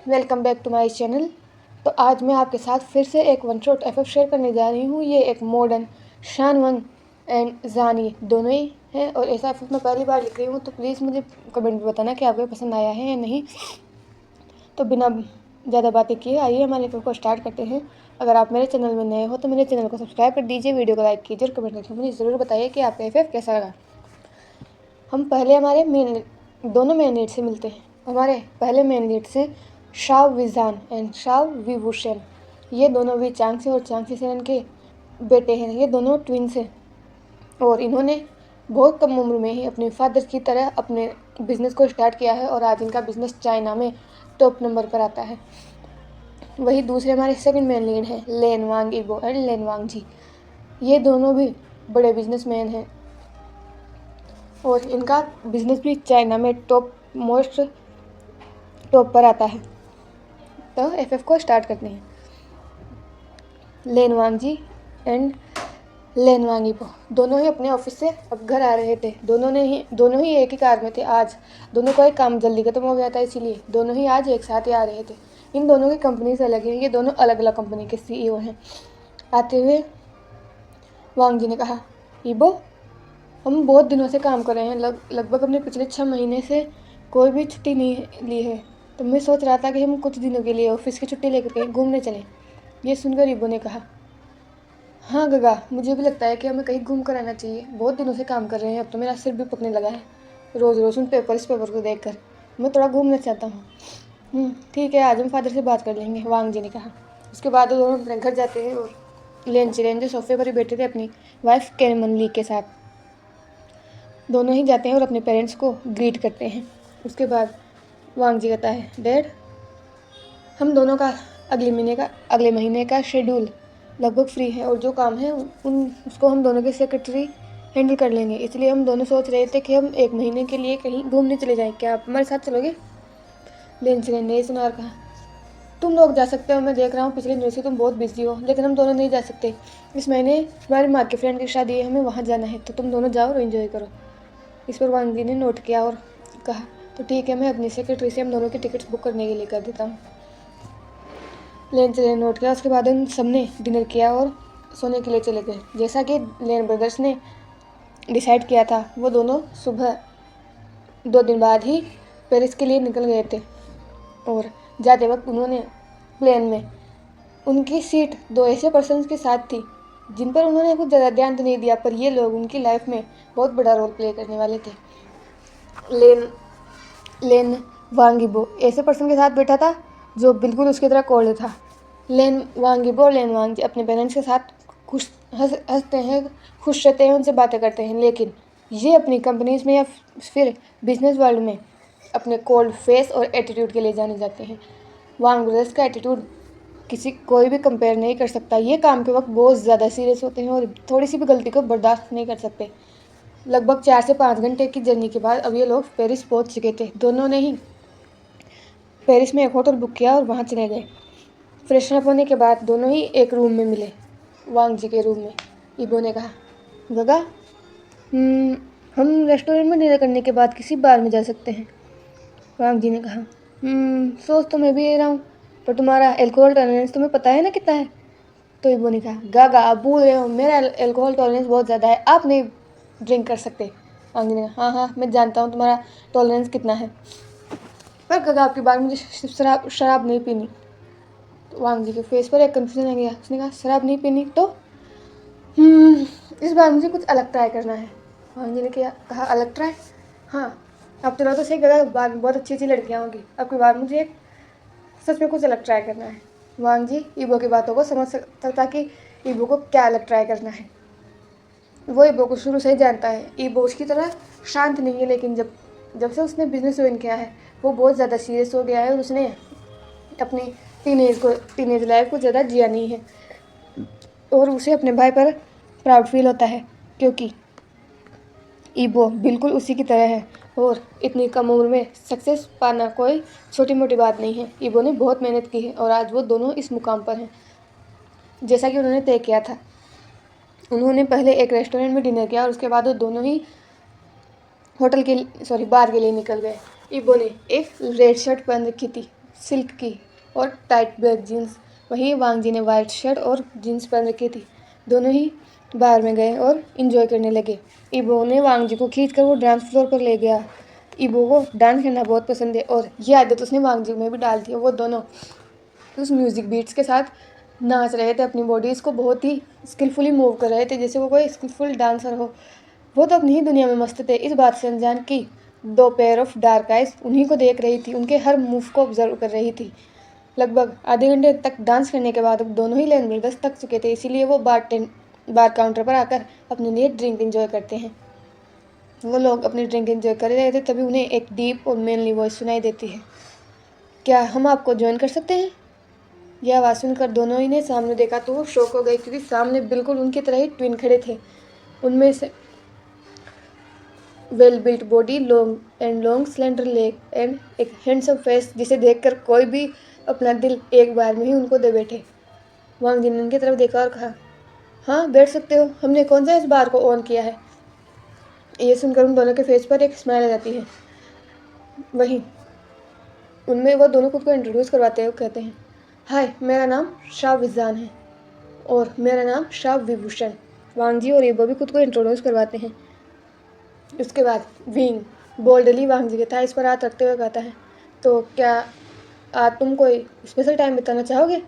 Welcome back to my channel. तो आज मैं आपके साथ फिर से एक वन शॉट एफएफ शेयर करने जा रही हूँ। ये एक मॉडर्न शानवन एंड जानी दोनों ही हैं और ऐसा एफएफ मैं पहली बार लिख रही हूँ, तो प्लीज़ मुझे कमेंट में बताना कि आपको पसंद आया है या नहीं। तो बिना ज़्यादा बातें किए आइए हमारे एफएफ को स्टार्ट करते हैं। अगर आप मेरे चैनल में नए हो तो मेरे चैनल को सब्सक्राइब कर दीजिए, वीडियो को लाइक कीजिए और कमेंट करके मुझे ज़रूर बताइए कि आपका एफएफ कैसा लगा। हम पहले हमारे दोनों मेन लीड से मिलते हैं। हमारे पहले मेन लीड से Shaw Vijan and Shaw Vibhushan, ये दोनों भी चांगसी और चांगसी सेन के बेटे हैं। ये दोनों ट्विंस हैं और इन्होंने बहुत कम उम्र में ही अपने फादर की तरह अपने बिजनेस को स्टार्ट किया है और आज इनका बिजनेस चाइना में टॉप नंबर पर आता है। वही दूसरे हमारे सेकंड मेन लीड हैं लेन वांग इबो एंड लेन वांग जी। ये दोनों भी बड़े बिजनेसमैन हैं और इनका बिजनेस भी चाइना में टॉप पर आता है। तो एफएफ को स्टार्ट करते हैं। लेन वांग जी एंड लेन वांग इबो दोनों ही अपने ऑफिस से अब घर आ रहे थे। दोनों ही एक ही कार में थे। आज दोनों का एक काम जल्दी खत्म हो गया था, इसीलिए दोनों ही आज एक साथ ही आ रहे थे। इन दोनों की कंपनी से अलग है, ये दोनों अलग अलग कंपनी के सीईओ हैं। आते हुए वांग जी ने कहा, इबो हम बहुत दिनों से काम कर रहे हैं, लगभग अपने पिछले 6 महीने से कोई भी छुट्टी नहीं ली है, तो मैं सोच रहा था कि हम कुछ दिनों के लिए ऑफिस की छुट्टी लेकर कहीं घूमने चलें। ये सुनकर इबो ने कहा, हाँ गगा, मुझे भी लगता है कि हमें कहीं घूम कर आना चाहिए। बहुत दिनों से काम कर रहे हैं, अब तो मेरा सिर भी पकने लगा है रोज़ रोज़ उन इस पेपर को देख कर। मैं थोड़ा घूमना चाहता हूँ। ठीक है, आज हम फादर से बात कर लेंगे, वांग जी ने कहा। उसके बाद वो दोनों अपने घर जाते हैं और लेन जो सोफे पर ही बैठे थे अपनी वाइफ कैमन ली के साथ, दोनों ही जाते हैं और अपने पेरेंट्स को ग्रीट करते हैं। उसके बाद वांग जी कहता है, डैड हम दोनों का अगले महीने का शेड्यूल लगभग फ्री है और जो काम है उसको हम दोनों के सेक्रेटरी हैंडल कर लेंगे, इसलिए हम दोनों सोच रहे थे कि हम 1 महीने के लिए कहीं घूमने चले जाएं। क्या आप हमारे साथ चलोगे? लेन ने सुना और कहा, तुम लोग जा सकते हो, मैं देख रहा हूँ पिछले दिनों से तुम बहुत बिजी हो, लेकिन हम दोनों नहीं जा सकते। इस महीने हमारी माँ के फ्रेंड की शादी है, हमें वहाँ जाना है, तो तुम दोनों जाओ और एंजॉय करो। इस पर वांग जी ने नोट किया और कहा, तो ठीक है, मैं अपनी सेक्रेटरी से हम दोनों की टिकट्स बुक करने के लिए कर देता हूँ। लेन ने नोट किया। उसके बाद उन सब ने डिनर किया और सोने के लिए चले गए। जैसा कि लेन ब्रदर्स ने डिसाइड किया था, वो दोनों सुबह 2 दिन बाद ही पेरिस के लिए निकल गए थे और जाते वक्त उन्होंने प्लेन में उनकी सीट 2 ऐसे पर्सन्स के साथ थी जिन पर उन्होंने कुछ ज़्यादा ध्यान तो नहीं दिया, पर ये लोग उनकी लाइफ में बहुत बड़ा रोल प्ले करने वाले थे। लेन वांगिबो ऐसे पर्सन के साथ बैठा था जो बिल्कुल उसकी तरह कोल्ड था। लेन वांगिबो और लेन वांग अपने पेरेंट्स के साथ हंसते हैं, खुश रहते हैं, उनसे बातें करते हैं, लेकिन ये अपनी कंपनीज में या फिर बिजनेस वर्ल्ड में अपने कोल्ड फेस और एटीट्यूड के लिए जाने जाते हैं। वांग ब्रदर्स का एटीट्यूड कोई भी कंपेयर नहीं कर सकता। ये काम के वक्त बहुत ज़्यादा सीरियस होते हैं और थोड़ी सी भी गलती को बर्दाश्त नहीं कर सकते। लगभग 4 से 5 घंटे की जर्नी के बाद अब ये लोग पेरिस पहुंच चुके थे। दोनों ने ही पेरिस में एक होटल बुक किया और वहाँ चले गए। फ्रेशन अप होने के बाद दोनों ही एक रूम में मिले, वांग जी के रूम में। इबो ने कहा, गगा हम रेस्टोरेंट में डिनर करने के बाद किसी बार में जा सकते हैं। वांग जी ने कहा, सोच तो मैं भी ले रहा हूँ, पर तुम्हारा एल्कोहल टॉलरेंस तुम्हें पता है ना कितना है? तो इबो ने कहा, गागा आप भूल रहे हो, मेरा एल्कोहल टॉलरेंस बहुत ज़्यादा है, आप नहीं ड्रिंक कर सकते। वांग जी ने कहा, हाँ मैं जानता हूँ तुम्हारा टॉलरेंस कितना है, पर गागा आपकी बात मुझे शराब नहीं पीनी। तो वांग जी के फेस पर एक कन्फ्यूजन आ गया। उसने कहा, शराब नहीं पीनी तो इस बार मुझे कुछ अलग ट्राई करना है। वांग जी ने कहा, अलग ट्राई? हाँ, अब चलो तो सही, गगा बार में बहुत अच्छी लड़कियाँ होंगी, अब की बार मुझे सच में कुछ अलग ट्राई करना है। वांग जी इबो की बातों को समझ सकता था कि इबो को क्या अलग ट्राई करना है। वो इबो को शुरू से ही जानता है। इबो उसकी तरह शांत नहीं है, लेकिन जब से उसने बिजनेस ज्वाइन किया है वो बहुत ज़्यादा सीरियस हो गया है और उसने अपनी टीनेज लाइफ को ज़्यादा जिया नहीं है और उसे अपने भाई पर प्राउड फील होता है, क्योंकि इबो बिल्कुल उसी की तरह है और इतनी कम उम्र में सक्सेस पाना कोई छोटी मोटी बात नहीं है। इबो ने बहुत मेहनत की है और आज वो दोनों इस मुकाम पर हैं जैसा कि उन्होंने तय किया था। उन्होंने पहले एक रेस्टोरेंट में डिनर किया और उसके बाद वो दोनों ही बार के लिए निकल गए। इबो ने एक रेड शर्ट पहन रखी थी, सिल्क की और टाइट ब्लैक जीन्स। वहीं वांग जी ने वाइट शर्ट और जीन्स पहन रखी थी। दोनों ही बार में गए और इन्जॉय करने लगे। ईबो ने वांग जी को खींचकर वो डांस फ्लोर पर ले गया। ईबो को डांस करना बहुत पसंद है और ये आदत उसने वांग जी में भी डाल दी। वो दोनों उस म्यूज़िक बीट्स के साथ नाच रहे थे, अपनी बॉडीज़ को बहुत ही स्किलफुली मूव कर रहे थे, जैसे वो कोई स्किलफुल डांसर हो। वो तो अपनी ही दुनिया में मस्त थे, इस बात से अनजान कि दो पेयर ऑफ डार्क आइज उन्हीं को देख रही थी, उनके हर मूव को ऑब्जर्व कर रही थी। लगभग आधे घंटे तक डांस करने के बाद अब दोनों ही लेन ब्रदर्स थक चुके थे, इसीलिए वो बार काउंटर पर आकर अपने लिए ड्रिंक एंजॉय करते हैं। वो लोग अपनी ड्रिंक एंजॉय कर रहे थे, तभी उन्हें एक डीप और मेनली वॉइस सुनाई देती है। क्या हम आपको ज्वाइन कर सकते हैं? यह आवाज़ सुनकर दोनों ही ने सामने देखा तो वो शॉक हो गए, क्योंकि सामने बिल्कुल उनकी तरह ही ट्विन खड़े थे। उनमें से well built body, long slender leg and एक हैंडसम फेस, जिसे देखकर कोई भी अपना दिल एक बार में ही उनको दे बैठे। वांग जी ने उनकी तरफ देखा और कहा, हाँ बैठ सकते हो, हमने कौन सा इस बार को ऑन किया है। ये सुनकर उन दोनों के फेस पर एक स्माइल आ जाती है। वहीं उनमें वो दोनों खुद को इंट्रोड्यूस करवाते हुए कहते हैं, हाय मेरा नाम शाह विजान है और मेरा नाम शाह विभूषण। वांग जी और ईबो भी खुद को इंट्रोड्यूस करवाते हैं। उसके बाद विंग बोल्डली वांग जी के था इस पर हाथ रखते हुए कहता है, तो क्या आज तुम कोई स्पेशल टाइम बिताना चाहोगे?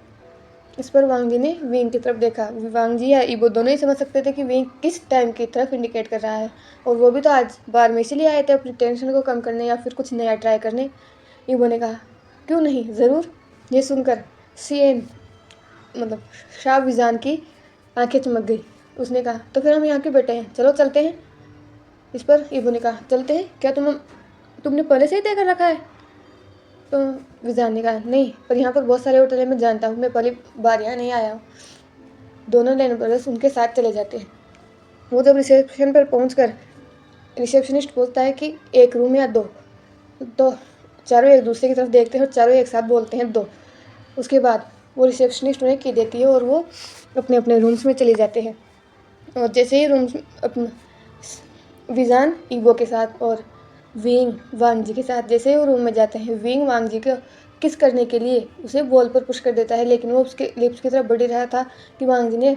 इस पर वांग जी ने विंग की तरफ देखा। वांग जी या ईबो दोनों ही समझ सकते थे कि विंग किस टाइम की तरफ इंडिकेट कर रहा है, और वो भी तो आज बार में इसीलिए आए थे अपनी टेंशन को कम करने या फिर कुछ नया ट्राई करने। ईबो ने कहा, क्यों नहीं, ज़रूर। ये सुनकर सीएन मतलब शाह विजान की आंखें चमक गई। उसने कहा, तो फिर हम यहाँ क्यों बैठे हैं, चलो चलते हैं। इस पर ईबो ने कहा, चलते हैं, क्या तुमने पहले से ही तय कर रखा है? तो विजान ने कहा, नहीं, पर यहाँ पर बहुत सारे होटल है, मैं जानता हूँ, मैं पहली बार यहाँ नहीं आया हूँ। दोनों लेन ब्रदर्स उनके साथ चले जाते हैं। वो जब रिसेप्शन पर पहुँचकर रिसेप्शनिस्ट पूछता है कि एक रूम या दो, तो चारों एक दूसरे की तरफ देखते हैं और चारों एक साथ बोलते हैं दो। उसके बाद वो रिसेप्शनिस्ट उन्हें की देती है और वो अपने अपने रूम्स में चले जाते हैं। और जैसे ही रूम्स अपना विजान ईबो के साथ और विंग वांग जी के साथ जैसे ही वो रूम में जाते हैं, विंग वांग जी को किस करने के लिए उसे वॉल पर पुश कर देता है, लेकिन वो उसके लिप्स की तरफ बढ़ रहा था कि वांग जी ने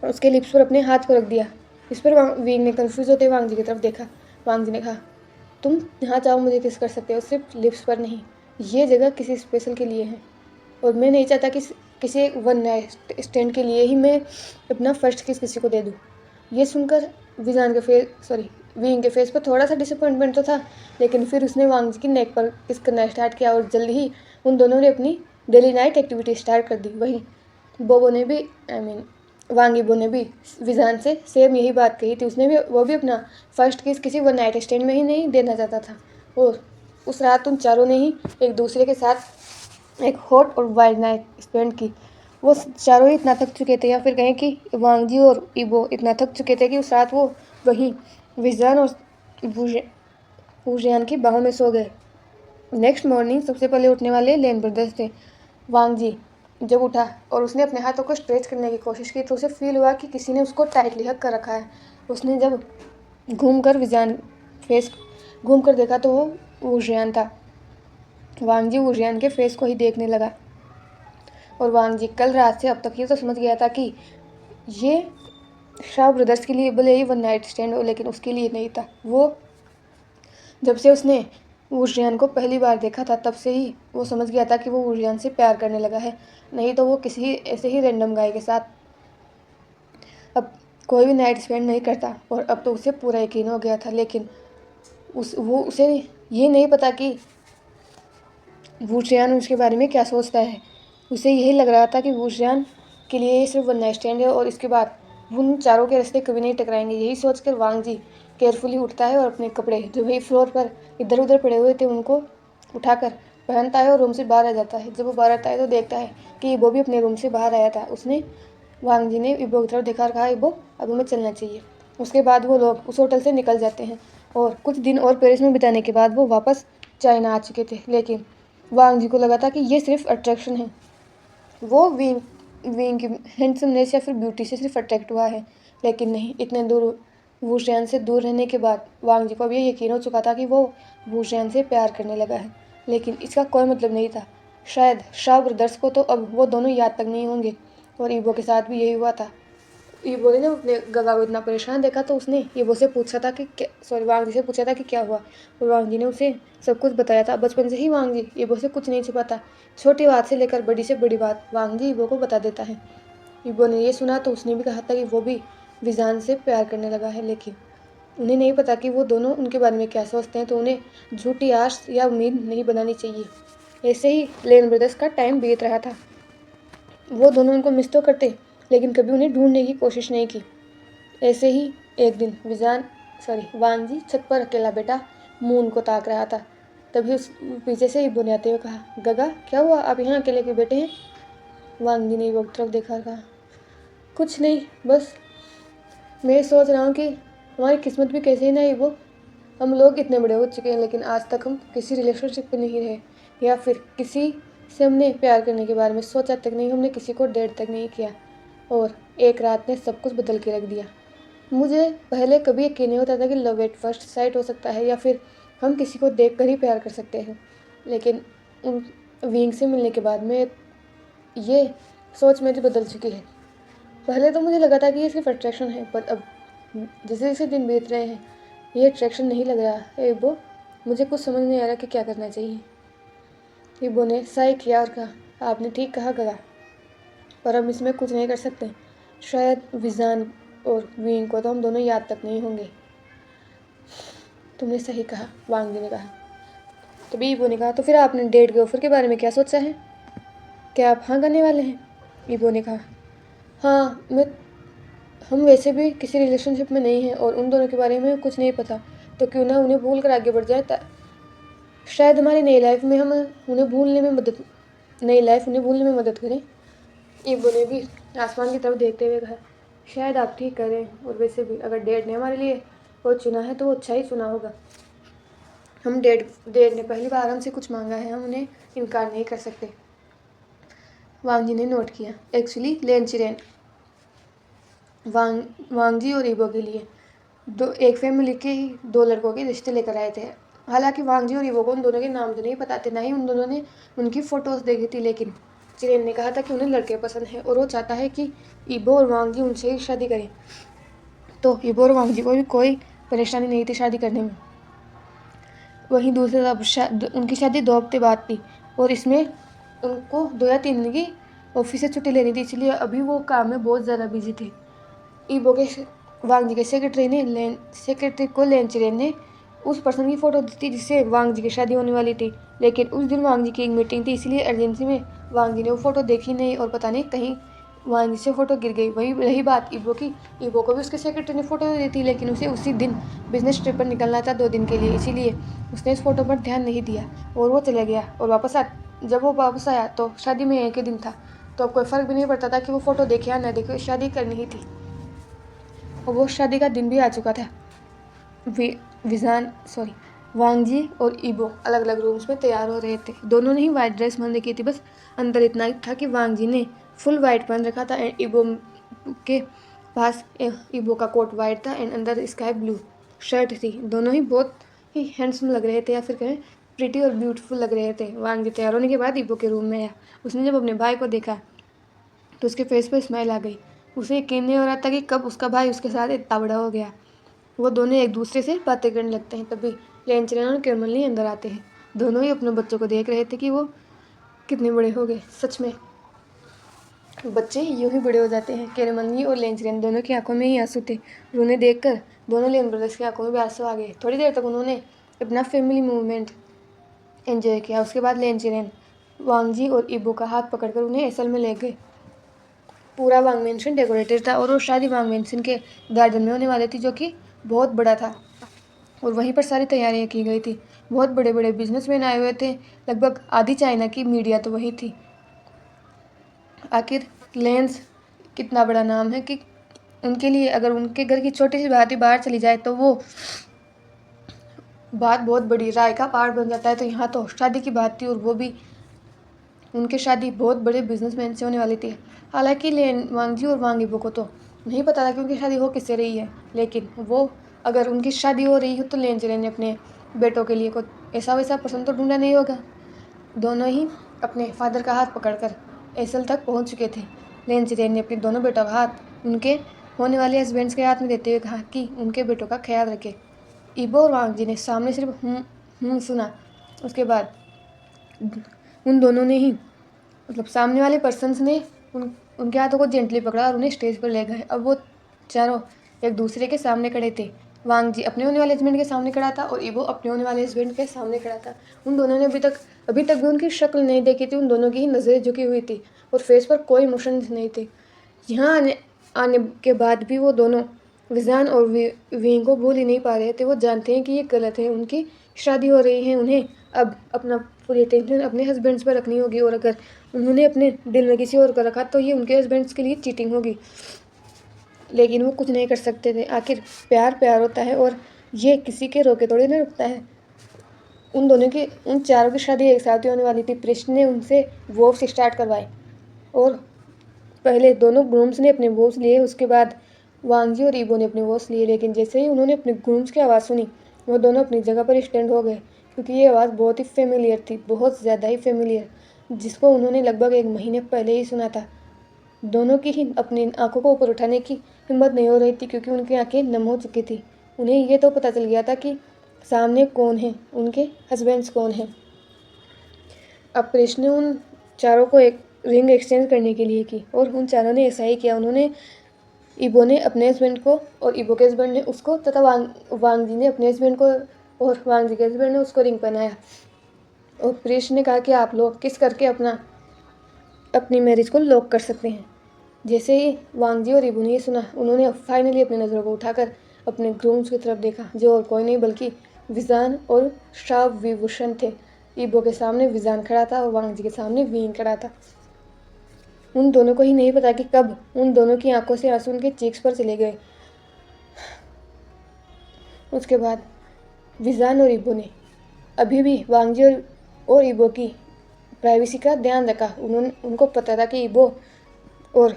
उसके लिप्स पर अपने हाथ को रख दिया। इस पर विंग ने कंफ्यूज होते वांग जी की तरफ देखा। वांग जी ने कहा, तुम जहाँ चाहो मुझे किस कर सकते हो, सिर्फ लिप्स पर नहीं, ये जगह किसी स्पेशल के लिए है और मैं नहीं चाहता कि किसी वन नाइट स्टैंड के लिए ही मैं अपना फर्स्ट किस किसी को दे दूँ। ये सुनकर विंग के फेस पर थोड़ा सा डिसअपॉइंटमेंट तो था, लेकिन फिर उसने वांग जी की नेक पर किस करना स्टार्ट किया और जल्दी ही उन दोनों ने अपनी डेली नाइट एक्टिविटी स्टार्ट कर दी। वहीं बोबो ने भी वांग ईबो ने भी विजान से सेम यही बात कही थी। वो भी अपना फर्स्ट किस किसी वन नाइट स्टैंड में ही नहीं देना चाहता था। और उस रात उन चारों ने ही एक दूसरे के साथ एक हॉट और वाइल्ड नाइट स्पेंड की। वो चारों ही इतना थक चुके थे, या फिर कहें कि वांग जी और ईबो इतना थक चुके थे कि उस रात वो वहीं विजान और वुजियान की बाहों में सो गए। नेक्स्ट मॉर्निंग सबसे पहले उठने वाले लेन ब्रदर्स थे। वांग जी जब उठा और उसने अपने हाथों को स्ट्रेच करने की कोशिश की तो उसे फील हुआ कि किसी ने उसको टाइटली हक कर रखा है। उसने जब घूम कर देखा तो वो वुजियान था। वांग जी वुजियान के फेस को ही देखने लगा और वांग जी कल रात से अब तक ये तो समझ गया था कि ये शाह ब्रदर्स के लिए भले ही वन नाइट स्टैंड हो, लेकिन उसके लिए नहीं था। वो जब से उसने वुजियान को पहली बार देखा था तब से ही वो समझ गया था कि वो वुजियान से प्यार करने लगा है, नहीं तो वो किसी ऐसे ही रैंडम गाय के साथ अब कोई भी नाइट स्पेंड नहीं करता। और अब तो उसे पूरा यकीन हो गया था, लेकिन उसे ये नहीं पता कि वुजियान उसके बारे में क्या सोचता है। उसे यही लग रहा था कि वुजियान के लिए ये सिर्फ वन नाइट स्टैंड है और इसके बाद उन चारों के रास्ते कभी नहीं टकराएंगे। यही सोचकर वांग जी केयरफुली उठता है और अपने कपड़े जो वही फ्लोर पर इधर उधर पड़े हुए थे उनको उठाकर पहनता है और रूम से बाहर आ जाता है। जब वो बाहर आता है तो देखता है कि इबो भी अपने रूम से बाहर आया था। वांग जी ने इबो की तरफ देखा और कहा, इबो अब हमें चलना चाहिए। उसके बाद वो लोग उस होटल से निकल जाते हैं और कुछ दिन और पेरिस में बिताने के बाद वो वापस चाइना आ चुके थे। लेकिन वांग जी को लगा था कि ये सिर्फ अट्रैक्शन है, वो विंग की हैंडसमनेस या फिर ब्यूटी से सिर्फ अट्रैक्ट हुआ है। लेकिन नहीं, इतने दूर वुजियान से दूर रहने के बाद वांग जी को अब ये यकीन हो चुका था कि वो वुजियान से प्यार करने लगा है। लेकिन इसका कोई मतलब नहीं था। शायद शाह ब्रदर्स को तो अब वो दोनों याद तक नहीं होंगे, और ईबो के साथ भी यही हुआ था। ईबो ने अपने गगा को इतना परेशान देखा तो उसने ईबो से पूछा था कि वांग जी से पूछा था कि क्या हुआ, और वांग जी ने उसे सब कुछ बताया था। बचपन से ही वांग जी ईबो से कुछ नहीं छुपाता। छोटी बात से लेकर बड़ी से बड़ी बात वांग जी ईबो को बता देता है। ईबो ने ये सुना तो उसने भी कहा था कि वो भी विजान से प्यार करने लगा है, लेकिन उन्हें नहीं पता कि वो दोनों उनके बारे में क्या सोचते हैं, तो उन्हें झूठी आश या उम्मीद नहीं बनानी चाहिए। ऐसे ही लेन ब्रदर्स का टाइम बीत रहा था। वो दोनों उनको मिस तो करते, लेकिन कभी उन्हें ढूंढने की कोशिश नहीं की। ऐसे ही एक दिन वांग जी छत पर अकेला बैठा मून को ताक रहा था। तभी उस पीछे से ईबो ने आते हुए कहा, गगा क्या हुआ, आप यहाँ अकेले क्यों बैठे हैं? वांग जी ने ईबो की तरफ देखा और कहा, कुछ नहीं, बस मैं सोच रहा हूँ कि हमारी किस्मत भी कैसे ही ना ईबो। हम लोग इतने बड़े हो चुके हैं, लेकिन आज तक हम किसी रिलेशनशिप में नहीं रहे, या फिर किसी से हमने प्यार करने के बारे में सोचा तक नहीं, हमने किसी को डेट तक नहीं किया, और एक रात ने सब कुछ बदल के रख दिया। मुझे पहले कभी यकीन नहीं होता था कि लव एट फर्स्ट साइट हो सकता है, या फिर हम किसी को देख कर ही प्यार कर सकते हैं, लेकिन उन विंग से मिलने के बाद में ये सोच मेरी बदल चुकी है। पहले तो मुझे लगा था कि ये सिर्फ अट्रैक्शन है, पर अब जैसे जैसे दिन बीत रहे हैं ये अट्रैक्शन नहीं लग रहा। एबो, मुझे कुछ समझ नहीं आ रहा कि क्या करना चाहिए। एबो ने साय किया और कहा, आपने ठीक कहा गगा, पर हम इसमें कुछ नहीं कर सकते। शायद विजान और विंग को तो हम दोनों याद तक नहीं होंगे। तुमने सही कहा, वांग जी ने कहा। तभी ईबो ने कहा, तो फिर आपने डेट के ऑफर के बारे में क्या सोचा है? क्या आप हाँ करने वाले हैं? ईबो ने कहा, हाँ, हम वैसे भी किसी रिलेशनशिप में नहीं हैं और उन दोनों के बारे में कुछ नहीं पता, तो क्यों ना उन्हें भूल कर आगे बढ़ जाए। शायद हमारी नई लाइफ में हम उन्हें भूलने में मदद करें। ईबो ने भी आसमान की तरफ देखते हुए कहा, शायद आप ठीक करें, और वैसे भी अगर डेड ने हमारे लिए वो चुना है तो वो अच्छा ही चुना होगा। हम डेड ने पहली बार हमसे कुछ मांगा है, हम उन्हें इनकार नहीं कर सकते। वांग जी ने नोट किया, एक्चुअली लेन चिरेन वांग जी और ईबो के लिए एक फैमिली के ही दो लड़कों के रिश्ते लेकर आए थे। हालांकि वांग जी और ईबो को उन दोनों के नाम तो नहीं पता थे, ना ही उन दोनों ने उनकी फ़ोटोज़ देखी थी, लेकिन चिरेन ने कहा था कि उन्हें लड़के पसंद हैं और वो चाहता है कि ईबो और वांग जी उनसे ही शादी करें। तो ईबो और वांग जी को भी कोई परेशानी नहीं थी शादी करने में। वहीं दूसरी तरफ उनकी शादी 2 हफ्ते बाद थी, और इसमें उनको 2 या 3 दिन की ऑफिस से छुट्टी लेनी थी, इसलिए अभी वो काम में बहुत ज़्यादा बिजी थे। ईबो के वांग जी के सेक्रेटरी को लेन चिरेन ने उस पर्सन की फ़ोटो दी थी जिससे वांग जी की शादी होने वाली थी, लेकिन उस दिन वांग जी की एक मीटिंग थी, इसलिए अर्जेंसी में वांग जी ने वो फ़ोटो देखी नहीं, और पता नहीं कहीं वांग जी से फ़ोटो गिर गई। वही रही बात ईबो की, ईबो को भी उसके सेक्रेटरी ने फ़ोटो दी थी, लेकिन उसे उसी दिन बिजनेस ट्रिप पर निकलना था 2 दिन के लिए, इसीलिए उसने इस फ़ोटो पर ध्यान नहीं दिया और वो चला गया। और जब वो वापस आया तो शादी में एक ही दिन था, तो अब कोई फ़र्क भी नहीं पड़ता था कि वो फ़ोटो देखे या न देखे, शादी करनी ही थी। और वो शादी का दिन भी आ चुका था। वांग जी और ईबो अलग अलग रूम्स में तैयार हो रहे थे। दोनों ने ही वाइट ड्रेस पहन रखी थी, बस अंदर इतना ही था कि वांग जी ने फुल वाइट पहन रखा था एंड ईबो के पास ईबो का कोट वाइट था एंड अंदर स्काई ब्लू शर्ट थी। दोनों ही बहुत ही हैंडसम लग रहे थे, या फिर कहें प्रिटी और ब्यूटीफुल लग रहे थे। वांग जी तैयार होने के बाद ईबो के रूम में आया। उसने जब अपने भाई को देखा तो उसके फेस पर स्माइल आ गई। उसे यकीन नहीं हो रहा था कि कब उसका भाई उसके साथ इतना बड़ा हो गया। वो दोनों एक दूसरे से बातें करने लगते हैं। तभी लेंचरेन और कैरमली अंदर आते हैं। दोनों ही अपने बच्चों को देख रहे थे कि वो कितने बड़े हो गए। सच में बच्चे यूं ही बड़े हो जाते हैं। कैरमली और लेंचरेन दोनों की आंखों में ही आंसू थे, और उन्हें देखकर दोनों लेन ब्रदर्स की आंखों में भी आंसू आ गए। थोड़ी देर तक उन्होंने अपना फैमिली मूवमेंट एंजॉय किया। उसके बाद लेंचरेन वांग जी और ईबो का हाथ पकड़कर उन्हें असल में ले गए। पूरा वांग मेंशन डेकोरेटेड था, और वो शादी वांग मेंशन के गार्डन में होने वाली थी, जो कि बहुत बड़ा था, और वहीं पर सारी तैयारियां की गई थी। बहुत बड़े बड़े बिजनेसमैन आए हुए थे, लगभग आधी चाइना की मीडिया तो वही थी। आखिर लेंस कितना बड़ा नाम है कि उनके लिए अगर उनके घर की छोटी सी बात ही बाहर चली जाए तो वो बात बहुत बड़ी राय का पहाड़ बन जाता है। तो यहाँ तो शादी की बात थी, और वो भी उनकी शादी बहुत बड़े बिजनेसमैन से होने वाली थी। हालांकि लेन वांग जी और वांग ईबो को तो नहीं पता था कि उनकी शादी हो किससे रही है, लेकिन वो अगर उनकी शादी हो रही हो तो लेन चले ने अपने बेटों के लिए कोई ऐसा वैसा पसंद तो ढूंढा नहीं होगा। दोनों ही अपने फादर का हाथ पकड़कर एसल तक पहुंच चुके थे। लेन चिरेन ने अपने दोनों बेटों का हाथ उनके होने वाले हस्बैंड्स के हाथ में देते हुए कहा कि उनके बेटों का ख्याल रखें। ईबो और वांग जी ने सामने सिर्फ सुना। उसके बाद उन दोनों ने ही मतलब सामने वाले पर्सन्स ने उनके हाथों को जेंटली पकड़ा और उन्हें स्टेज पर ले गए। अब वो चारों एक दूसरे के सामने खड़े थे। वांग जी अपने होने वाले हस्बैंड के सामने खड़ा था और ईबो अपने होने वाले हस्बैंड के सामने खड़ा था। उन दोनों ने अभी तक भी उनकी शक्ल नहीं देखी थी। उन दोनों की ही नज़रें झुकी हुई थी और फेस पर कोई इमोशंस नहीं थे। यहाँ आने के बाद भी वो दोनों विजान और वीन को भूल ही नहीं पा रहे थे। वो जानते हैं कि ये गलत है, उनकी शादी हो रही है, उन्हें अब अपना पूरी अटेंशन अपने हस्बैंड्स पर रखनी होगी और अगर उन्होंने अपने दिल में किसी और को रखा तो ये उनके हस्बैंड्स के लिए चीटिंग होगी। लेकिन वो कुछ नहीं कर सकते थे। आखिर प्यार प्यार होता है और ये किसी के रोके थोड़ी ना रुकता है। उन चारों की शादी एक साथ ही होने वाली थी। प्रिस्ट ने उनसे वोव्स स्टार्ट करवाए और पहले दोनों ग्रूम्स ने अपने वोव्स लिए, उसके बाद वांग जी और ईबो ने अपने वोव्स लिए। लेकिन जैसे ही उन्होंने अपने ग्रूम्स की आवाज़ सुनी वो दोनों अपनी जगह पर स्टैंड हो गए, क्योंकि ये आवाज़ बहुत ही फेमिलियर थी, बहुत ज़्यादा ही फेमिलियर, जिसको उन्होंने लगभग 1 महीने पहले ही सुना था। दोनों की ही अपनी आंखों को ऊपर उठाने की हिम्मत नहीं हो रही थी, क्योंकि उनकी आंखें नम हो चुकी थी। उन्हें ये तो पता चल गया था कि सामने कौन है, उनके हस्बैंड्स कौन हैं। अब प्रेस ने उन चारों को एक रिंग एक्सचेंज करने के लिए की और उन चारों ने ऐसा ही किया। उन्होंने ईबो ने अपने हस्बैंड को और ईबो के हस्बैंड ने उसको तथा वांग जी ने अपने हस्बैंड को और वांग जी के हस्बैंड ने उसको रिंग पहनाया। और प्रेस ने कहा कि आप लोग किस करके अपनी मैरिज को लॉक कर सकते हैं। जैसे ही वांग जी और ईबो ने ये सुना, उन्होंने फाइनली अपनी नज़रों को उठाकर अपने ग्रूम्स की तरफ देखा, जो और कोई नहीं बल्कि विजान और शाव विभूषण थे। ईबो के सामने विजान खड़ा था और वांग जी के सामने वीन खड़ा था। उन दोनों को ही नहीं पता कि कब उन दोनों की आंखों से आंसू उनके चीक्स पर चले गए। उसके बाद विजान और ईबो ने अभी भी वांग जी और ईबो की प्राइवेसी का ध्यान रखा। उनको पता था कि ईबो और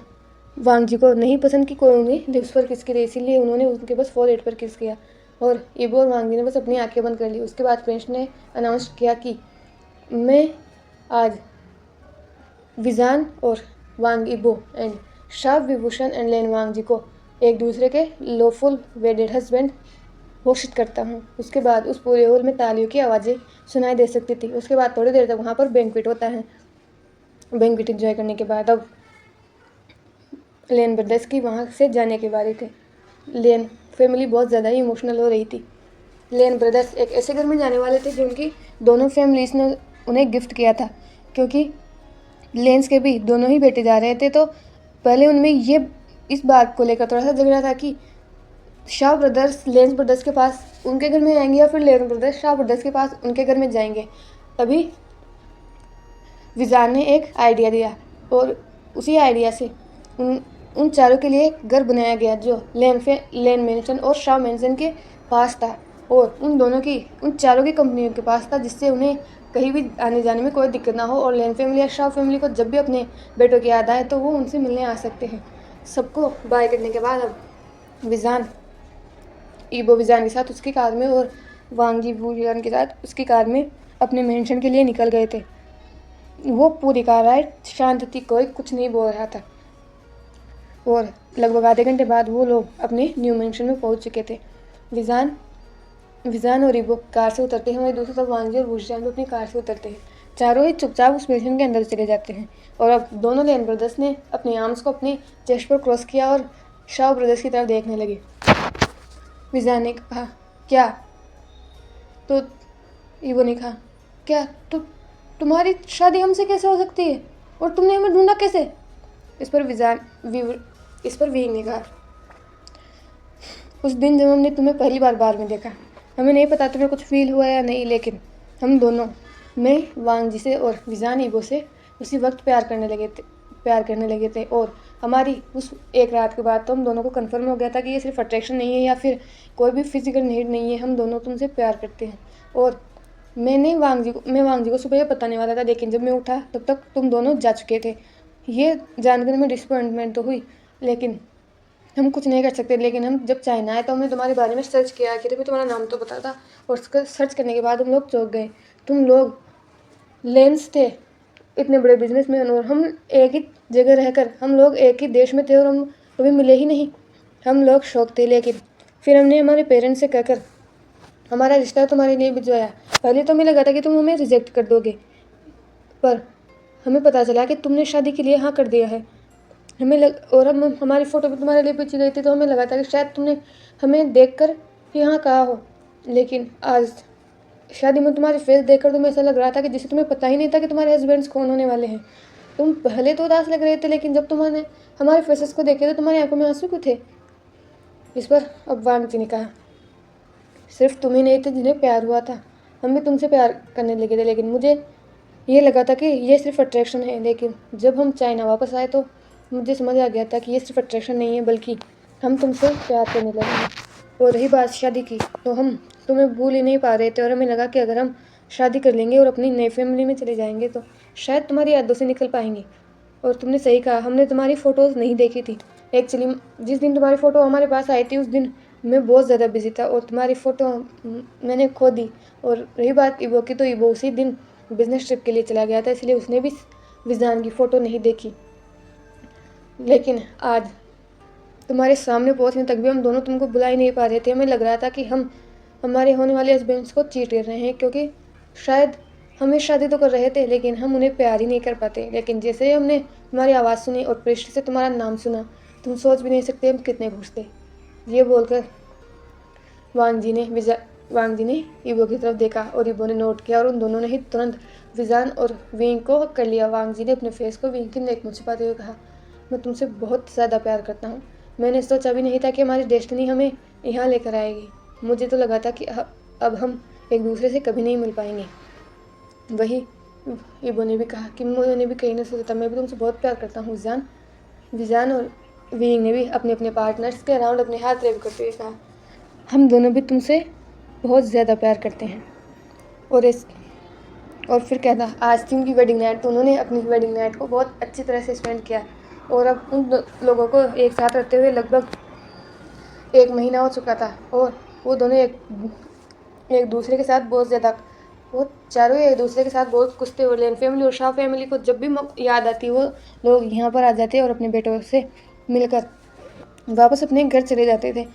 वांग जी को नहीं पसंद कि कोई उन्हें लिप्स पर किस करे, इसीलिए उन्होंने उनके बस फॉरहेड पर किस किया और ईबो और वांग जी ने बस अपनी आंखें बंद कर ली। उसके बाद प्रिंस ने अनाउंस किया कि मैं आज विजान और वांग ईबो एंड शाव विभूषण एंड लेन वांग जी को एक दूसरे के लॉफुल वेडेड हस्बैंड घोषित करता हूँ। उसके बाद उस पूरे हॉल में तालियों की आवाज़ें सुनाई दे सकती थी। उसके बाद थोड़ी देर तक वहाँ पर बैंक्वेट होता है। बैंक्वेट एंजॉय करने के बाद अब लेन ब्रदर्स की वहाँ से जाने के बारे थे। लेन फैमिली बहुत ज़्यादा ही इमोशनल हो रही थी। लेन ब्रदर्स एक ऐसे घर में जाने वाले थे जो उनकी दोनों फैमिलीज ने उन्हें गिफ्ट किया था, क्योंकि लेंस के भी दोनों ही बेटे जा रहे थे। तो पहले उनमें ये इस बात को लेकर थोड़ा सा झगड़ा था कि शाह ब्रदर्स लेंस ब्रदर्स के पास उनके घर में आएंगे या फिर लेन ब्रदर्स शाह ब्रदर्स के पास उनके घर में जाएंगे। तभी विजान ने एक आइडिया दिया और उसी आइडिया से उन चारों के लिए घर बनाया गया, जो लेन मेंशन और शाह मेंशन के पास था और उन चारों की कंपनियों के पास था, जिससे उन्हें कहीं भी आने जाने में कोई दिक्कत ना हो और लेन फैमिली या शाह फैमिली को जब भी अपने बेटों की याद आए तो वो उनसे मिलने आ सकते हैं। सबको बाय करने के बाद अब ईबो विजान के साथ उसकी कार में और वांगी विजान के साथ उसकी कार में अपने मेंशन के लिए निकल गए थे। वो पूरी कार राइड शांत थी, कोई कुछ नहीं बोल रहा था और लगभग आधे घंटे बाद वो लोग अपने न्यू मेंशन में पहुंच चुके थे। विजान और ईबो कार से उतरते हैं, वहीं दूसरी तरफ वांगी और वुशियान भी अपनी कार से उतरते हैं। चारों ही चुपचाप उस मेंशन के अंदर चले जाते हैं और अब दोनों लेन ब्रदर्स ने अपने आर्म्स को अपने चेस्ट पर क्रॉस किया और शाह ब्रदर्स की तरफ देखने लगे। विजान ने कहा, क्या? तो ईबो ने कहा, क्या तुम्हारी शादी हमसे कैसे हो सकती है और तुमने हमें ढूंढा कैसे? इस पर वींग ने कहा, उस दिन जब हमने तुम्हें पहली बार बार में देखा, हमें नहीं पता तुम्हें कुछ फील हुआ या नहीं, लेकिन हम दोनों मैं वांग जी से और विजान ईबो से उसी वक्त प्यार करने लगे थे और हमारी उस एक रात के बाद तो हम दोनों को कंफर्म हो गया था कि ये सिर्फ अट्रैक्शन नहीं है या फिर कोई भी फिजिकल नीड नहीं है, हम दोनों तुमसे प्यार करते हैं। और मैं वांग जी को सुबह बताने वाला था, लेकिन जब मैं उठा तब तक तुम दोनों जा चुके थे। ये जानकर मैं डिसअपॉइंटमेंट तो हुई, लेकिन हम कुछ नहीं कर सकते। लेकिन हम जब चाइना आए तो हमने तुम्हारे बारे में सर्च किया कि तुम्हें तुम्हारा नाम तो पता था और उसका सर्च करने के बाद हम लोग चौंक गए। तुम लोग लेंस थे इतने बड़े बिजनेसमैन, और हम एक ही जगह रहकर, हम लोग एक ही देश में थे और हम कभी मिले ही नहीं। हम लोग शौक थे, लेकिन फिर हमने हमारे पेरेंट्स से कहकर हमारा रिश्ता तुम्हारे लिए भिजवाया। पहले तो हमें लगा था कि तुम हमें रिजेक्ट कर दोगे, पर हमें पता चला कि तुमने शादी के लिए हाँ कर दिया है। और हम हमारी फ़ोटो भी तुम्हारे लिए पूछी गई थी, तो हमें लगा था कि शायद तुमने हमें देख कर ही हाँ कहा हो। लेकिन आज शादी में तुम्हारे फेस देखकर तुम्हें ऐसा लग रहा था कि जैसे तुम्हें पता ही नहीं था कि तुम्हारे हस्बैंड्स कौन होने वाले हैं। तुम पहले तो उदास लग रहे थे, लेकिन जब तुमने हमारे फेसेस को देखे तो तुम्हारी आंखों में आंसू क्यों थे? इस पर अब वांगजी ने कहा, सिर्फ तुम ही नहीं थे जिन्हें प्यार हुआ था, हम भी तुमसे प्यार करने लगे थे। लेकिन मुझे ये लगा था कि ये सिर्फ अट्रैक्शन है, लेकिन जब हम चाइना वापस आए तो मुझे समझ आ गया था कि ये सिर्फ अट्रैक्शन नहीं है, बल्कि हम तुमसे प्यार करने लगे हैं। और रही बात शादी की, तो हम तुम्हें भूल ही नहीं पा रहे थे, और हमें लगा कि अगर हम शादी कर लेंगे और अपनी नई फैमिली में चले जाएंगे तो शायद तुम्हारी यादों से निकल पाएंगे। और तुमने सही कहा, हमने तुम्हारी फ़ोटोज़ नहीं देखी थी। एक्चुअली जिस दिन तुम्हारी फ़ोटो हमारे पास आई थी उस दिन मैं बहुत ज़्यादा बिजी था और तुम्हारी फ़ोटो मैंने खो दी। और रही बात ईबो की, तो ईबो उसी दिन बिजनेस ट्रिप के लिए चला गया था, इसलिए उसने भी विजान की फ़ोटो नहीं देखी। लेकिन आज तुम्हारे सामने पहुंचने तक भी हम दोनों तुमको बुला ही नहीं पा रहे थे। हमें लग रहा था कि हम हमारे होने वाले हस्बैंड्स को चीट कर रहे हैं, क्योंकि शायद हमें शादी तो कर रहे थे लेकिन हम उन्हें प्यार ही नहीं कर पाते। लेकिन जैसे ही हमने तुम्हारी आवाज़ सुनी और पृष्ठ से तुम्हारा नाम सुना, तुम सोच भी नहीं सकते हम कितने खुश थे। ये बोलकर वांग जी ने ईबो की तरफ देखा और ईबो ने नोट किया, और उन दोनों ने ही तुरंत विजान और विंग को हक कर लिया। वांग जी ने अपने फेस को विंग की नेक में छिपाते हुए कहा, मैं तुमसे बहुत ज़्यादा प्यार करता हूँ। मैंने सोचा भी नहीं था कि हमारी डेस्टिनी हमें यहाँ लेकर आएगी। मुझे तो लगा था कि अब हम एक दूसरे से कभी नहीं मिल पाएंगे। वही ईबो ने भी कहा कि मैंने भी कहीं नहीं सोचा था, मैं भी तुमसे बहुत प्यार करता हूँ विजान और विंग ने भी अपने अपने पार्टनर्स के अराउंड अपने हाथ रेब करते हुए कहा, हम दोनों भी तुमसे बहुत ज़्यादा प्यार करते हैं। और फिर कहता, आज थी उनकी वेडिंग नाइट, तो उन्होंने अपनी वेडिंग नाइट को बहुत अच्छी तरह से स्पेंड किया। और अब उन लोगों को एक साथ रहते हुए लगभग 1 महीना हो चुका था, और वो दोनों एक दूसरे के साथ बहुत ज़्यादा, वो चारों एक दूसरे के साथ बहुत कुछ थे। और लेन फैमिली और शाह फैमिली को जब भी याद आती वो लोग यहाँ पर आ जाते और अपने बेटों से मिलकर वापस अपने घर चले जाते थे।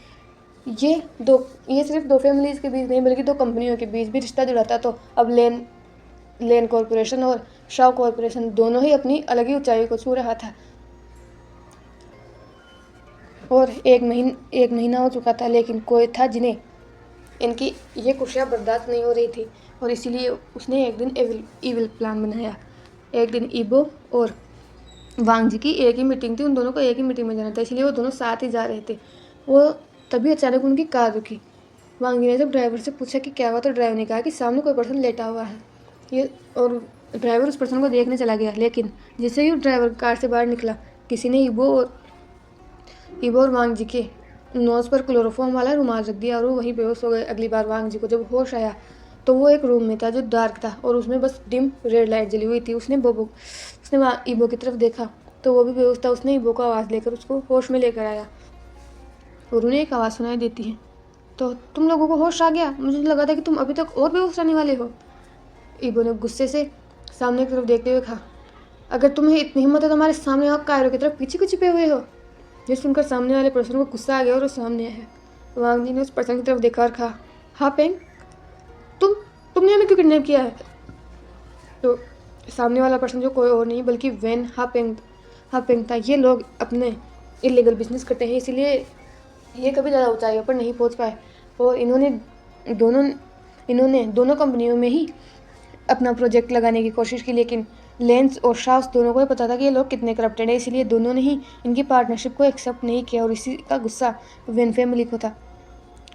ये सिर्फ 2 फैमिलीज़ के बीच नहीं बल्कि 2 कंपनियों के बीच भी रिश्ता जुड़ा था। तो अब लेन कॉरपोरेशन और शाह कॉरपोरेशन दोनों ही अपनी अलग ही ऊंचाई को छू रहा था। और एक महीना हो चुका था, लेकिन कोई था जिन्हें इनकी ये खुशियाँ बर्दाश्त नहीं हो रही थी, और इसीलिए उसने एक दिन इविल प्लान बनाया। एक दिन ईबो और वांग जी की एक ही मीटिंग थी, उन दोनों को एक ही मीटिंग में जाना था, इसलिए वो दोनों साथ ही जा रहे थे। वो तभी अचानक उनकी कार रुकी। वांग जी ने जब ड्राइवर से पूछा कि क्या हुआ, तो ड्राइवर ने कहा कि सामने कोई पर्सन लेटा हुआ है। और ड्राइवर उस पर्सन को देखने चला गया, लेकिन जैसे ही ड्राइवर कार से बाहर निकला, किसी ने ईबो और वांग जी के नोज़ पर क्लोरोफॉर्म वाला रुमाल रख दिया और वो वहीं बेहोश हो गए। अगली बार वांग जी को जब होश आया तो वो एक रूम में था जो डार्क था और उसमें बस डिम रेड लाइट जली हुई थी। उसने ईबो की तरफ देखा तो वो भी बेहोश था। उसने ईबो को आवाज़ लेकर उसको होश में लेकर आया और उन्हें एक आवाज़ सुनाई देती है, तो तुम लोगों को होश आ गया? मुझे लगा था कि तुम अभी तक और बेहोश रहने वाले हो। ईबो ने गुस्से से सामने की तरफ देखते हुए कहा, अगर तुम्हें इतनी हिम्मत है तो हमारे सामने आओ, कायरों की तरफ पीछे क्यों छिपे हुए हो? ये सुनकर सामने वाले पर्सन को गुस्सा आ गया और वो सामने आया। वांग जी ने उस पर्सन की तरफ देखा और कहा, हाँ पेंग, तुमने हमें क्यों किडनैप किया है? तो सामने वाला पर्सन जो कोई और नहीं बल्कि वेन हापेंग था। ये लोग अपने इलीगल बिजनेस करते हैं, इसीलिए ये कभी ज़्यादा ऊंचाइयों पर नहीं पहुंच पाए, और इन्होंने दोनों कंपनियों में ही अपना प्रोजेक्ट लगाने की कोशिश की, लेकिन लेंस और शाह दोनों को ही पता था कि ये लोग कितने करप्टेड है, इसलिए दोनों ने ही इनकी पार्टनरशिप को एक्सेप्ट नहीं किया, और इसी का गुस्सा वेन फैमिली को था,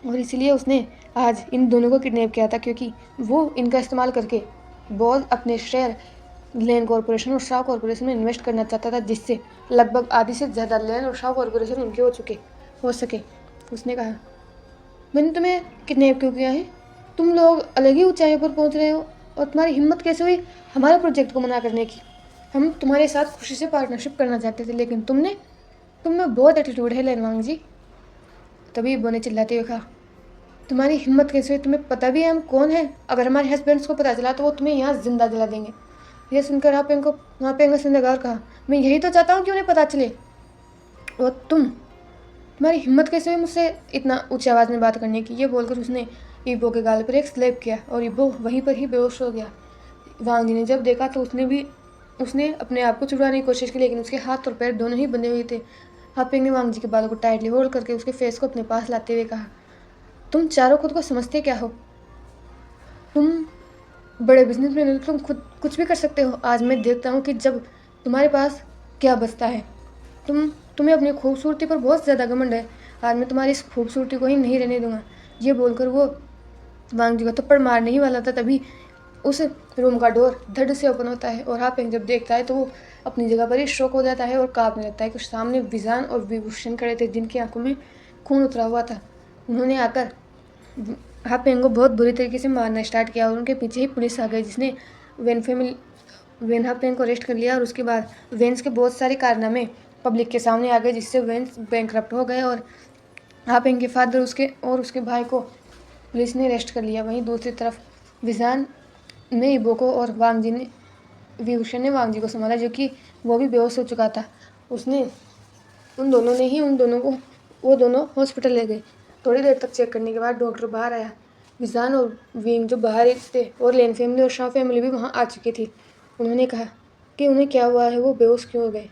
और इसीलिए उसने आज इन दोनों को किडनैप किया था, क्योंकि वो इनका इस्तेमाल करके बहुत अपने शेयर लेन कॉरपोरेशन और शाह कॉरपोरेशन में इन्वेस्ट करना चाहता था, जिससे लगभग आधी से ज़्यादा लेन और शाह कॉरपोरेशन उनके हो सके। उसने कहा, मैंने तुम्हें किडनैप क्यों किया है? तुम लोग अलग ही ऊंचाइयों पर पहुंच रहे हो, और तुम्हारी हिम्मत कैसे हुई हमारे प्रोजेक्ट को मना करने की? हम तुम्हारे साथ खुशी से पार्टनरशिप करना चाहते थे, लेकिन तुम में बहुत एटीट्यूड है लेनवांग जी। तभी ईबो ने चिल्लाते हुए कहा, तुम्हारी हिम्मत कैसे हुई? तुम्हें पता भी है हम कौन हैं? अगर हमारे हस्बैंड्स को पता चला तो वो तुम्हें यहाँ जिंदा जला देंगे। यह सुनकर हापेंग ने लगार कहा, मैं यही तो चाहता हूँ कि उन्हें पता चले। और तुम्हारी हिम्मत कैसे हुई मुझसे इतना ऊंची आवाज़ में बात करने की। ये बोलकर उसने ईबो के गाल पर एक स्लैप किया और ईबो वहीं पर ही बेहोश हो गया। वांग जी ने जब देखा तो उसने अपने आप को छुड़वाने की कोशिश की, लेकिन उसके हाथ और पैर दोनों ही बंधे हुए थे। हापेंग ने वांग जी के बालों को टाइटली होल्ड करके उसके फेस को अपने पास लाते हुए कहा, तुम चारों खुद को समझते क्या हो? तुम बड़े बिजनेसमैन हो, तुम खुद कुछ भी कर सकते हो। आज मैं देखता हूँ कि जब तुम्हारे पास क्या बचता है। तुम्हें अपनी खूबसूरती पर बहुत ज़्यादा घमंड है। आज मैं तुम्हारी इस खूबसूरती को ही नहीं रहने दूंगा। ये बोलकर वो वांग जी को थप्पड़ मारने ही वाला था, तभी उस रूम का डोर धड़ से ओपन होता है और हापेंग जब देखता है तो वो अपनी जगह पर ही शॉक हो जाता है और कांपने लगता है। कुछ सामने विजान और विभूषण खड़े थे, जिनकी आंखों में खून उतरा हुआ था। उन्होंने आकर हापेंग को बहुत बुरी तरीके से मारना स्टार्ट किया और उनके पीछे ही पुलिस आ गई, जिसने वेन हापेंग को अरेस्ट कर लिया। और उसके बाद वेन्स के बहुत सारे कारनामे पब्लिक के सामने आ गए, जिससे वेन्स बैंकरप्ट हो गए और हापेंग के फादर उसके भाई को पुलिस ने अरेस्ट कर लिया। वहीं दूसरी तरफ विजान ने ईबो को और विभूषण ने वांग जी को संभाला, जो कि वो भी बेहोश हो चुका था। वो दोनों हॉस्पिटल ले गए। थोड़ी देर तक चेक करने के बाद डॉक्टर बाहर आया। विजान और विंग जो बाहर थे और लेन फैमिली और शाह फैमिली भी वहाँ आ चुकी थी। उन्होंने कहा कि उन्हें क्या हुआ है, वो बेहोश क्यों हो गए।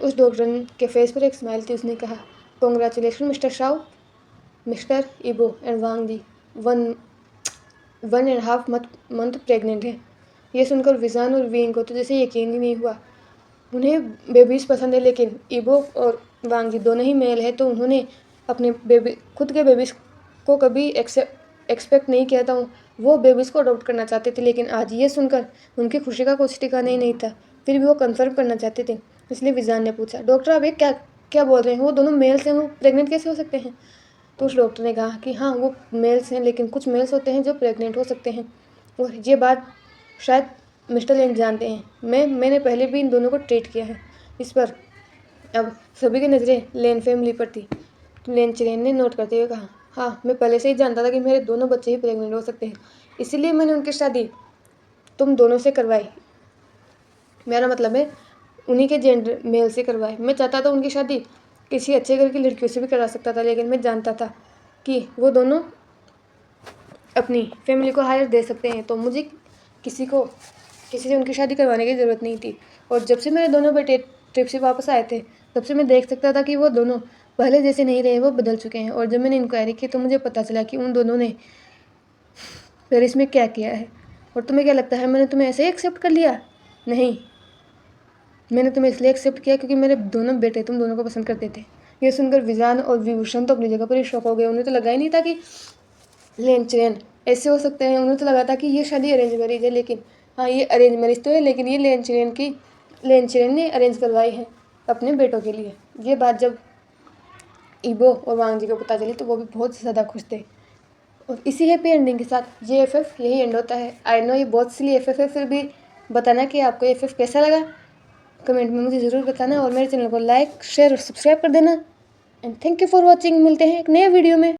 उस डॉक्टर के फेस पर एक स्माइल थी। उसने कहा, congratulation mister Shah, mister Ebo and Wang ji 1.5 month pregnant है। ये सुनकर विजान और विंग को तो जैसे यकीन ही नहीं हुआ। उन्हें बेबीज पसंद है, लेकिन ईबो और वांग जी दोनों ही मेल है, तो उन्होंने अपने खुद के बेबीज को कभी एक्सपेक्ट नहीं किया था। वो बेबीज को अडॉप्ट करना चाहते थे, लेकिन आज ये सुनकर उनकी खुशी का कुछ ठिकाना ही नहीं था। फिर भी वो कंफर्म करना चाहते थे। इसलिए विजान ने पूछा, डॉक्टर आप ये क्या क्या बोल रहे हैं? वो दोनों मेल्स हैं, वो प्रेग्नेंट कैसे हो सकते हैं? तो उस डॉक्टर ने कहा कि हाँ, वो मेल्स हैं, लेकिन कुछ मेल्स होते हैं जो प्रेग्नेंट हो सकते हैं। और ये बात शायद मिस्टर लेन जानते हैं। मैंने पहले भी इन दोनों को ट्रीट किया है। इस पर अब सभी की नज़रें लेन फैमिली पर थी। लेन चिरेन ने नोट करते हुए कहा, हाँ, मैं पहले से ही जानता था कि मेरे दोनों बच्चे ही प्रेग्नेंट हो सकते हैं, इसीलिए मैंने उनकी शादी तुम दोनों से करवाई। मेरा मतलब है उन्हीं के जेंडर मेल से करवाई। मैं चाहता था उनकी शादी किसी अच्छे घर की लड़कियों से भी करा सकता था, लेकिन मैं जानता था कि वो दोनों अपनी फैमिली को हायर दे सकते हैं, तो मुझे किसी से उनकी शादी करवाने की ज़रूरत नहीं थी। और जब से मेरे दोनों बेटे ट्रिप से वापस आए थे, तब से मैं देख सकता था कि वो दोनों पहले जैसे नहीं रहे, वो बदल चुके हैं। और जब मैंने इंक्वायरी की तो मुझे पता चला कि उन दोनों ने पेरिस में क्या किया है। और तुम्हें क्या लगता है मैंने तुम्हें ऐसे ही एक्सेप्ट कर लिया? नहीं, मैंने तुम्हें इसलिए एक्सेप्ट किया क्योंकि मेरे दोनों बेटे तुम दोनों को पसंद करते थे। ये सुनकर विजान और विभूषण तो अपनी जगह पर ही शॉक हो गए। उन्हें तो लगा ही नहीं था कि लेन चेन ऐसे हो सकते हैं। उन्हें तो लगा था कि ये शादी अरेंज मैरिज है, लेकिन हाँ, ये अरेंज मैरिज तो है, लेकिन ये लेन चेन ने अरेंज करवाई है अपने बेटों के लिए। ये बात जब ईबो और वांग जी को पता चली तो वो भी बहुत ज़्यादा खुश थे। और इसी हैप्पी एंडिंग के साथ ये FF यही एंड होता है। आई नो ये बहुत सिली FF है, फिर भी बताना कि आपको FF कैसा लगा, कमेंट में मुझे ज़रूर बताना। और मेरे चैनल को लाइक, शेयर और सब्सक्राइब कर देना। And thank you for watching. मिलते हैं एक नए वीडियो में।